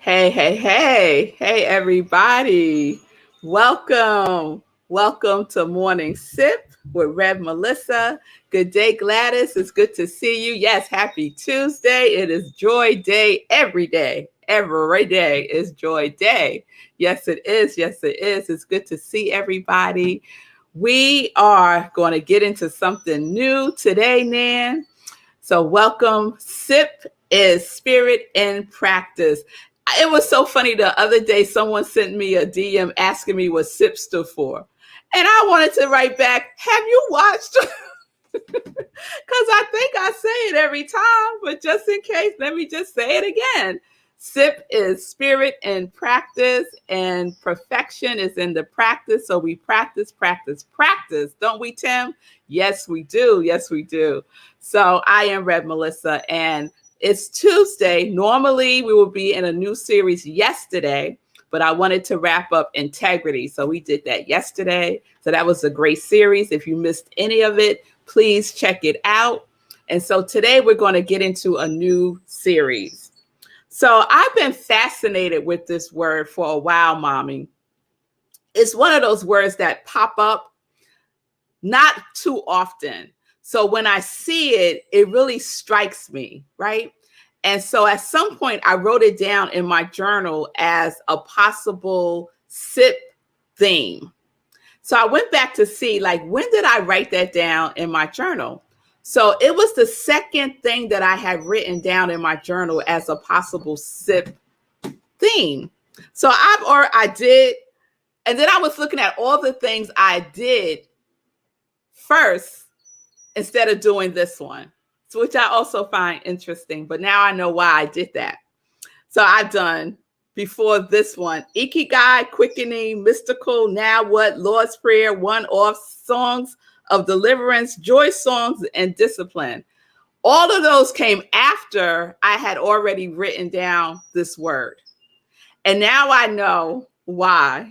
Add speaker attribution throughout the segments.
Speaker 1: Hey, everybody. Welcome. Welcome to Morning Sip with Rev Melissa. Good day, Gladys. It's good to see you. Yes, happy Tuesday. It is Joy Day every day. Every day is Joy Day. Yes, it is. Yes, it is. It's good to see everybody. We are going to get into something new today, Nan. So, welcome. Sip is spirit in practice. It was so funny the other day, someone sent me a DM asking me what SIP stood for. And I wanted to write back, have you watched? Because I think I say it every time, but just in case, let me just say it again. SIP is spirit in practice, and perfection is in the practice. So we practice, don't we, Tim? Yes, we do. Yes, we do. So I am Rev Melissa, and it's Tuesday. Normally, we will be in a new series yesterday, but I wanted to wrap up integrity. So we did that yesterday. So that was a great series. If you missed any of it, please check it out. And so today we're going to get into a new series. So I've been fascinated with this word for a while, Mommy. It's one of those words that pop up not too often. So when I see it, it really strikes me, right? And so at some point, I wrote it down in my journal as a possible SIP theme. So I went back to see, when did I write that down in my journal? So it was the second thing that I had written down in my journal as a possible SIP theme. So I did, and then I was looking at all the things I did first instead of doing this one, which I also find interesting. But now I know why I did that. So I've done before this one, Ikigai, quickening, mystical, now what, Lord's Prayer, one-off, songs of deliverance, joy songs, and discipline. All of those came after I had already written down this word. And now I know why,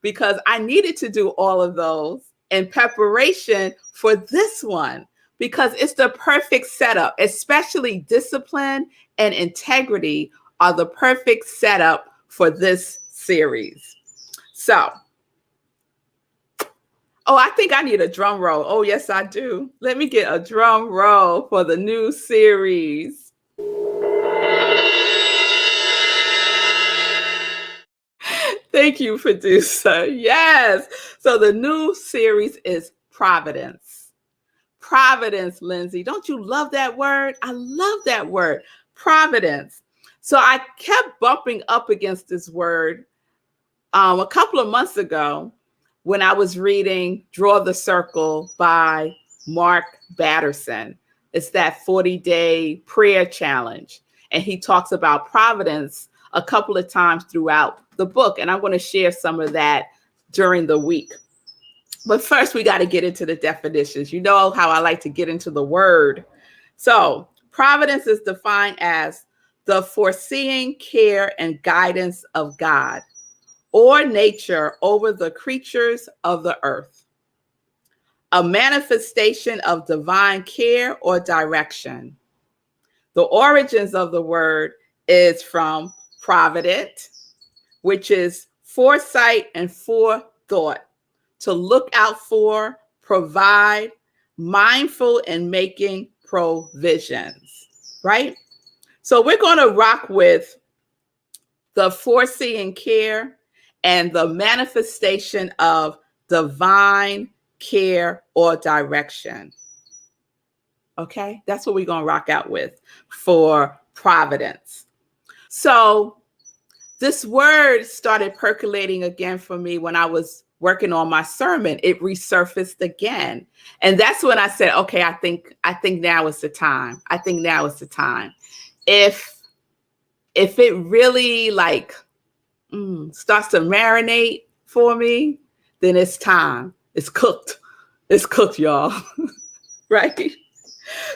Speaker 1: because I needed to do all of those in preparation for this one, because it's the perfect setup, especially discipline and integrity are the perfect setup for this series. So, I think I need a drum roll. Oh, yes, I do. Let me get a drum roll for the new series. Thank you, producer. Yes. So the new series is Providence. Providence, Lindsay. Don't you love that word? I love that word, providence. So I kept bumping up against this word a couple of months ago when I was reading Draw the Circle by Mark Batterson. It's that 40-day prayer challenge. And he talks about providence a couple of times throughout the book. And I'm going to share some of that during the week. But first, we got to get into the definitions. You know how I like to get into the word. So providence is defined as the foreseeing care and guidance of God or nature over the creatures of the earth. A manifestation of divine care or direction. The origins of the word is from provident, which is foresight and forethought. To look out for, provide, mindful in making provisions, right? So we're going to rock with the foreseeing care and the manifestation of divine care or direction. Okay, that's what we're going to rock out with for providence. So this word started percolating again for me when I was working on my sermon. It resurfaced again. And that's when I said, okay, I think now is the time. I think now is the time. If it really starts to marinate for me, then it's time. It's cooked. It's cooked, y'all. Right?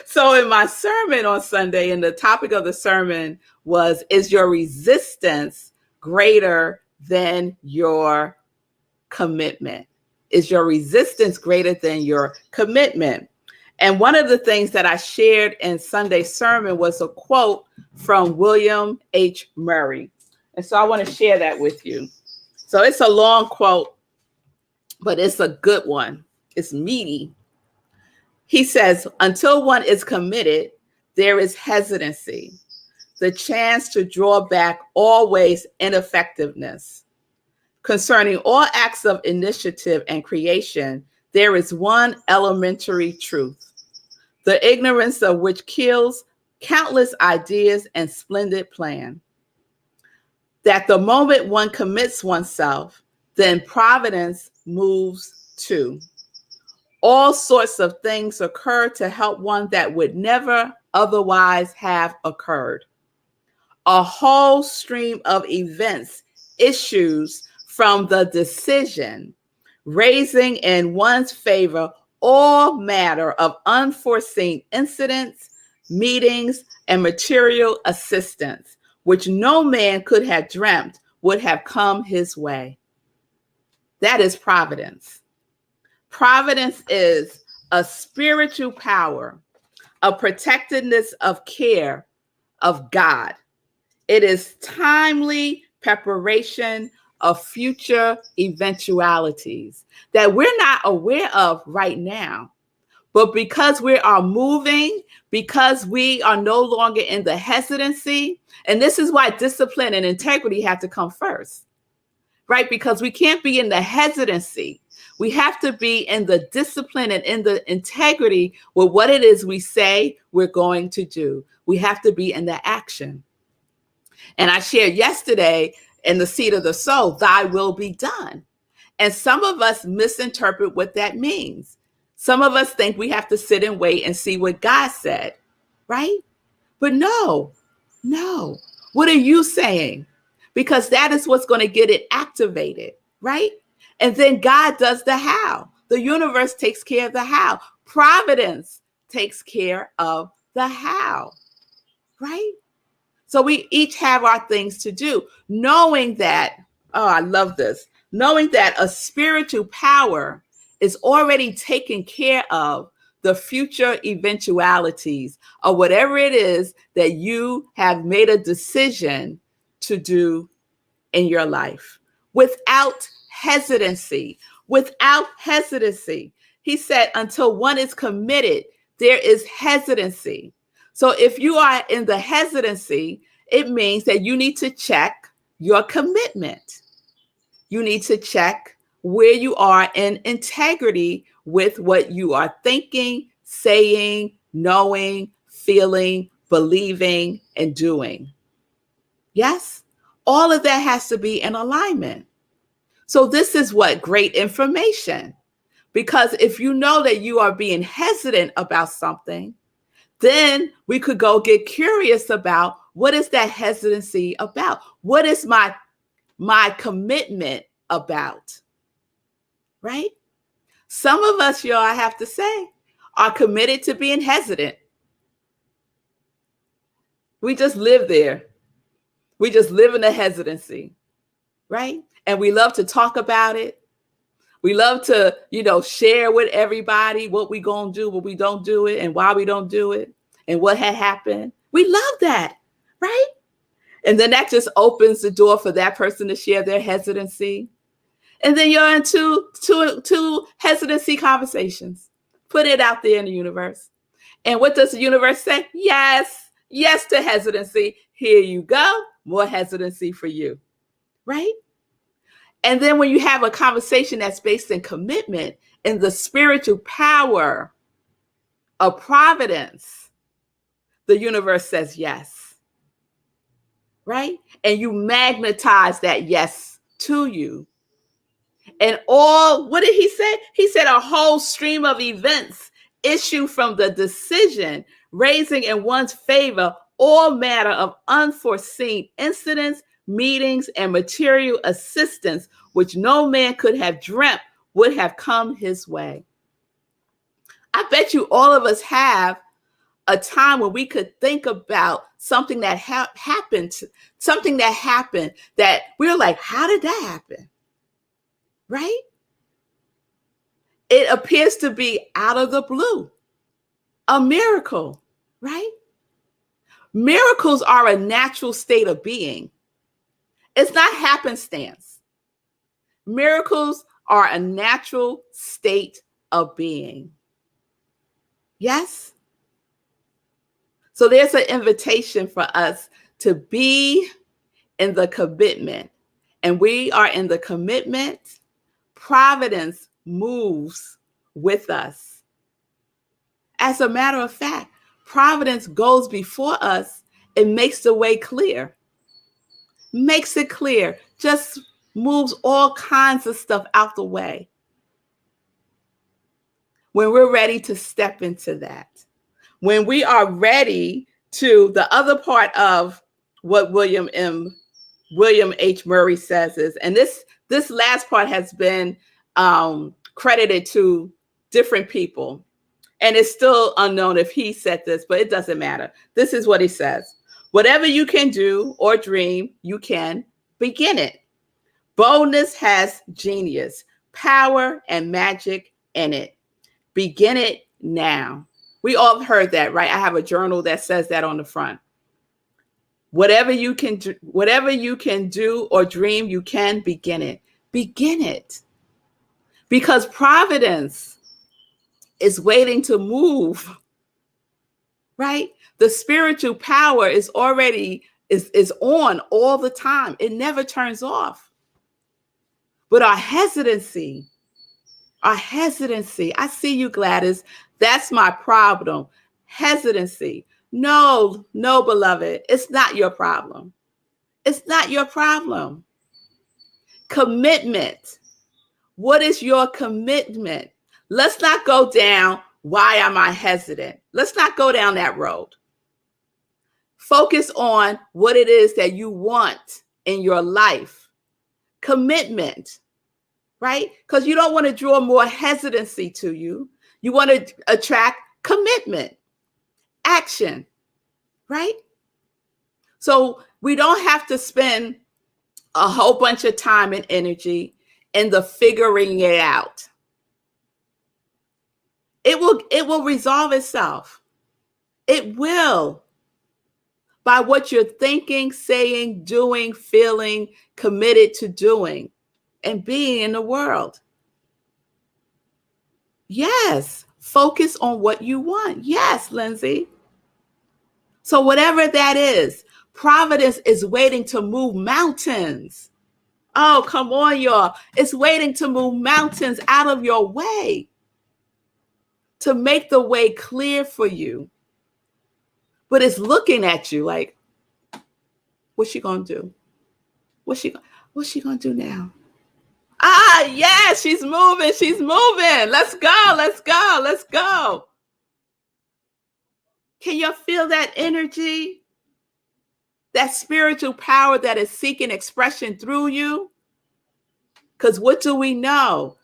Speaker 1: So in my sermon on Sunday, and the topic of the sermon was, is your resistance greater than your commitment? Is your resistance greater than your commitment? And one of the things that I shared in Sunday's sermon was a quote from William H. Murray. And so I want to share that with you. So it's a long quote, but it's a good one. It's meaty. He says, until one is committed, there is hesitancy, the chance to draw back always ineffectiveness. Concerning all acts of initiative and creation, there is one elementary truth, the ignorance of which kills countless ideas and splendid plan. That the moment one commits oneself, then providence moves too. All sorts of things occur to help one that would never otherwise have occurred. A whole stream of events issues from the decision, raising in one's favor all matter of unforeseen incidents, meetings, and material assistance, which no man could have dreamt would have come his way. That is providence. Providence is a spiritual power, a protectiveness of care of God. It is timely preparation of future eventualities that we're not aware of right now. But because we are moving, because we are no longer in the hesitancy, and this is why discipline and integrity have to come first, right? Because we can't be in the hesitancy. We have to be in the discipline and in the integrity with what it is we say we're going to do. We have to be in the action. And I shared yesterday in the seed of the soul, thy will be done. And some of us misinterpret what that means. Some of us think we have to sit and wait and see what God said, right? But no. What are you saying? Because that is what's going to get it activated, right? And then God does the how. The universe takes care of the how. Providence takes care of the how, right? So we each have our things to do, knowing that, oh, I love this, knowing that a spiritual power is already taking care of the future eventualities of whatever it is that you have made a decision to do in your life without hesitancy, He said, until one is committed, there is hesitancy. So if you are in the hesitancy, it means that you need to check your commitment. You need to check where you are in integrity with what you are thinking, saying, knowing, feeling, believing, and doing. Yes, all of that has to be in alignment. So this is what great information, because if you know that you are being hesitant about something, then we could go get curious about what is that hesitancy about? What is my commitment about? Right? Some of us, y'all, I have to say, are committed to being hesitant. We just live there. We just live in the hesitancy, right? And we love to talk about it. We love to, share with everybody what we gonna do, what we don't do it, and why we don't do it, and what had happened. We love that, right? And then that just opens the door for that person to share their hesitancy. And then you're in two hesitancy conversations. Put it out there in the universe. And what does the universe say? Yes to hesitancy. Here you go. More hesitancy for you, right? And then when you have a conversation that's based in commitment and the spiritual power of providence, the universe says yes, right? And you magnetize that yes to you. And what did he say? He said a whole stream of events issue from the decision, raising in one's favor all matter of unforeseen incidents, meetings, and material assistance, which no man could have dreamt would have come his way. I bet you all of us have a time when we could think about something that happened that we're like, how did that happen? Right? It appears to be out of the blue, a miracle, right? Miracles are a natural state of being. It's not happenstance. Miracles are a natural state of being. Yes? So there's an invitation for us to be in the commitment. And we are in the commitment. Providence moves with us. As a matter of fact, Providence goes before us and makes the way clear. Makes it clear. Just moves all kinds of stuff out the way when we're ready to step into that. When we are ready to, the other part of what William H. Murray says is, and this last part has been credited to different people, and it's still unknown if he said this, but it doesn't matter. This is what he says. Whatever you can do or dream, you can begin it. Boldness has genius, power, and magic in it. Begin it now. We all heard that, right? I have a journal that says that on the front. Whatever you can do or dream, you can begin it. Begin it. Because Providence is waiting to move, right? The spiritual power is already is on all the time. It never turns off. But our hesitancy, I see you, Gladys. That's my problem. Hesitancy. No, beloved, it's not your problem. It's not your problem. Commitment. What is your commitment? Let's not go down, why am I hesitant? Let's not go down that road. Focus on what it is that you want in your life. Commitment, right? Because you don't want to draw more hesitancy to you. You want to attract commitment, action, right? So we don't have to spend a whole bunch of time and energy in the figuring it out. It will resolve itself. It will. By what you're thinking, saying, doing, feeling, committed to doing, and being in the world. Yes. Focus on what you want. Yes, Lindsay. So whatever that is, Providence is waiting to move mountains. Oh, come on, y'all. It's waiting to move mountains out of your way, to make the way clear for you. But it's looking at you like, what's she going to do? What's she going to do now? Ah, yes, she's moving. She's moving. Let's go. Let's go. Let's go. Can you feel that energy? That spiritual power that is seeking expression through you? Because what do we know?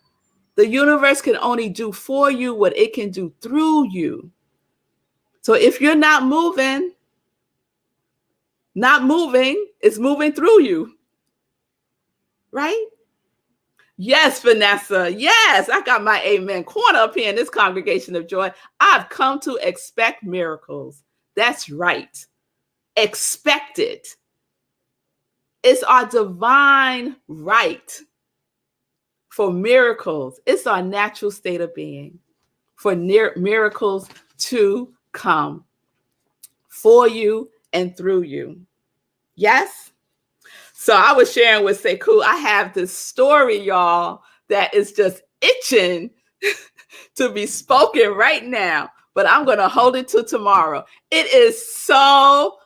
Speaker 1: The universe can only do for you what it can do through you. So if you're not moving, it's moving through you. Right? Yes, Vanessa. Yes, I got my amen corner up here in this congregation of joy. I've come to expect miracles. That's right. Expect it. It's our divine right for miracles. It's our natural state of being for miracles to come for you and through you. Yes? So I was sharing with Sekou, I have this story, y'all, that is just itching to be spoken right now, but I'm going to hold it till tomorrow. It is so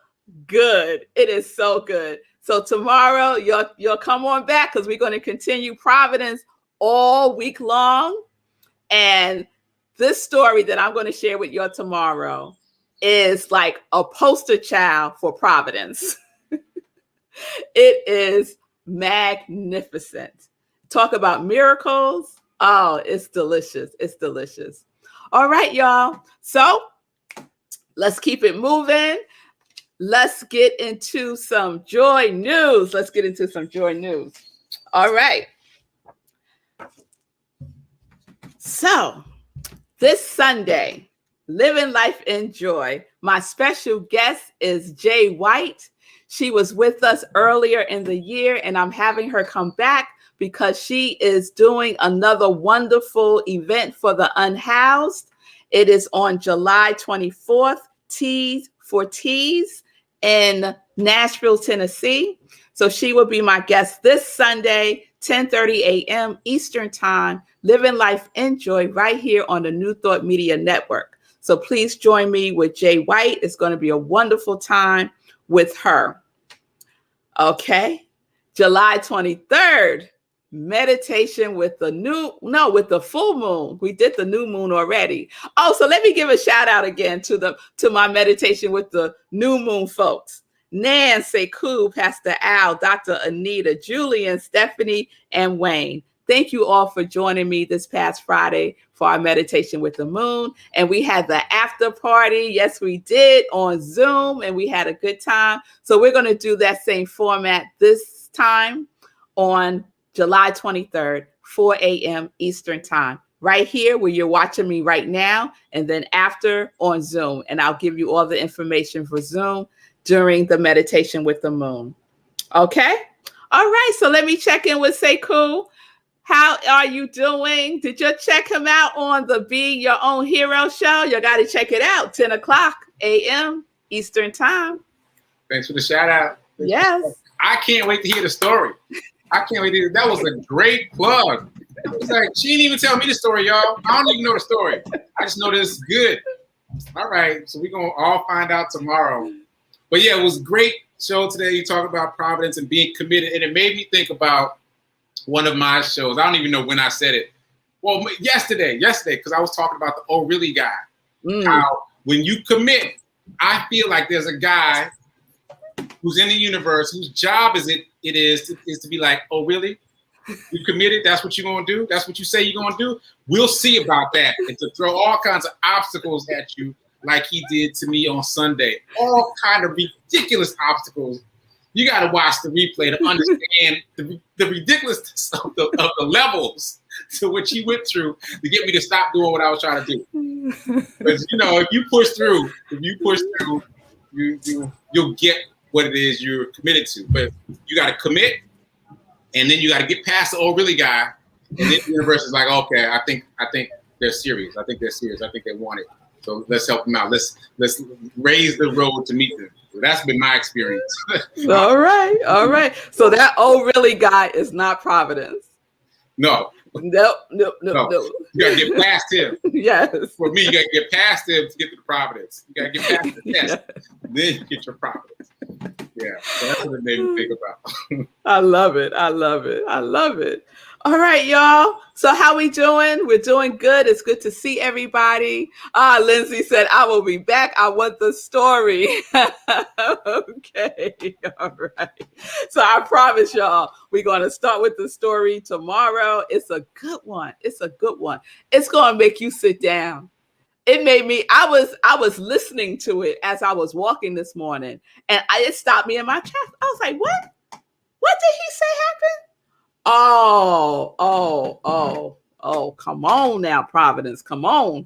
Speaker 1: good. It is so good. So tomorrow you'll come on back because we're going to continue Providence all week long. And this story that I'm going to share with you tomorrow is like a poster child for Providence. It is magnificent. Talk about miracles. Oh, it's delicious. It's delicious. All right, y'all. So let's keep it moving. Let's get into some joy news. All right. So this Sunday, Living Life in Joy. My special guest is Jay White. She was with us earlier in the year, and I'm having her come back because she is doing another wonderful event for the unhoused. It is on July 24th, Tees for Tees in Nashville, Tennessee. So she will be my guest this Sunday, 10:30 a.m. Eastern Time, Living Life in Joy, right here on the New Thought Media Network. So please join me with Jay White. It's going to be a wonderful time with her. Okay. July 23rd, meditation with the full moon. We did the new moon already. Oh, so let me give a shout out again to my meditation with the new moon folks. Nan, Sekou, Pastor Al, Dr. Anita, Julian, Stephanie, and Wayne. Thank you all for joining me this past Friday for our meditation with the moon. And we had the after party. Yes, we did on Zoom, and we had a good time. So we're going to do that same format this time on July 23rd, 4 a.m. Eastern Time, right here where you're watching me right now, and then after on Zoom. And I'll give you all the information for Zoom during the meditation with the moon. Okay? All right, so let me check in with Sekou. How are you doing? Did you check him out on the Be Your Own Hero show? You got to check it out, 10 o'clock a.m. Eastern Time.
Speaker 2: Thanks for the shout out.
Speaker 1: Yes.
Speaker 2: I can't wait to hear the story. I can't wait to hear. That was a great plug. It's like, she didn't even tell me the story, y'all. I don't even know the story. I just know this is good. All right, so we're going to all find out tomorrow. But yeah, it was a great show today. You talk about providence and being committed, and it made me think about one of my shows. I don't even know when I said it. Well, yesterday, because I was talking about the Oh Really guy. How when you commit, I feel like there's a guy who's in the universe whose job is to be like, oh, really? You committed? That's what you're going to do? That's what you say you're going to do? We'll see about that. And to throw all kinds of obstacles at you like he did to me on Sunday. All kind of ridiculous obstacles. You got to watch the replay to understand the ridiculousness of the levels to which he went through to get me to stop doing what I was trying to do. Because, if you push through, you'll get what it is you're committed to. But you got to commit, and then you got to get past the oh really guy, and then the universe is like, okay, I think they're serious. I think they want it. So let's help them out. Let's raise the road to meet them. So that's been my experience.
Speaker 1: All right. So that oh really guy is not Providence.
Speaker 2: No.
Speaker 1: No. You
Speaker 2: gotta get past him.
Speaker 1: Yes.
Speaker 2: For me, you gotta get past him to get to the Providence. You gotta get past the test, then you get your Providence. Yeah, so that's what it made me think about.
Speaker 1: I love it. All right, y'all. So how we doing? We're doing good. It's good to see everybody. Lindsay said, I will be back. I want the story. Okay. All right. So I promise y'all, we're going to start with the story tomorrow. It's a good one. It's going to make you sit down. It made me, I was listening to it as I was walking this morning, and it stopped me in my chest. I was like, what? What did he say happened? Oh, come on now, Providence. Come on.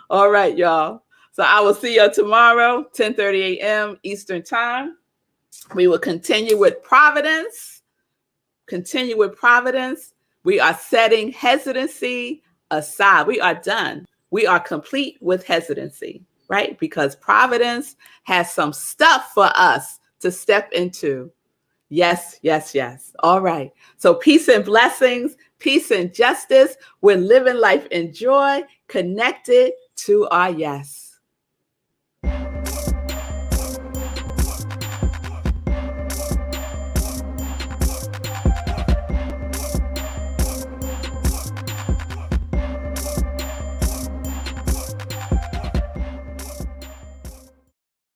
Speaker 1: All right, y'all. So I will see you tomorrow, 10:30 a.m. Eastern Time. We will continue with Providence. We are setting hesitancy aside. We are done. We are complete with hesitancy, right? Because Providence has some stuff for us to step into. Yes. All right. So peace and blessings, peace and justice. We're living life in joy, connected to our yes.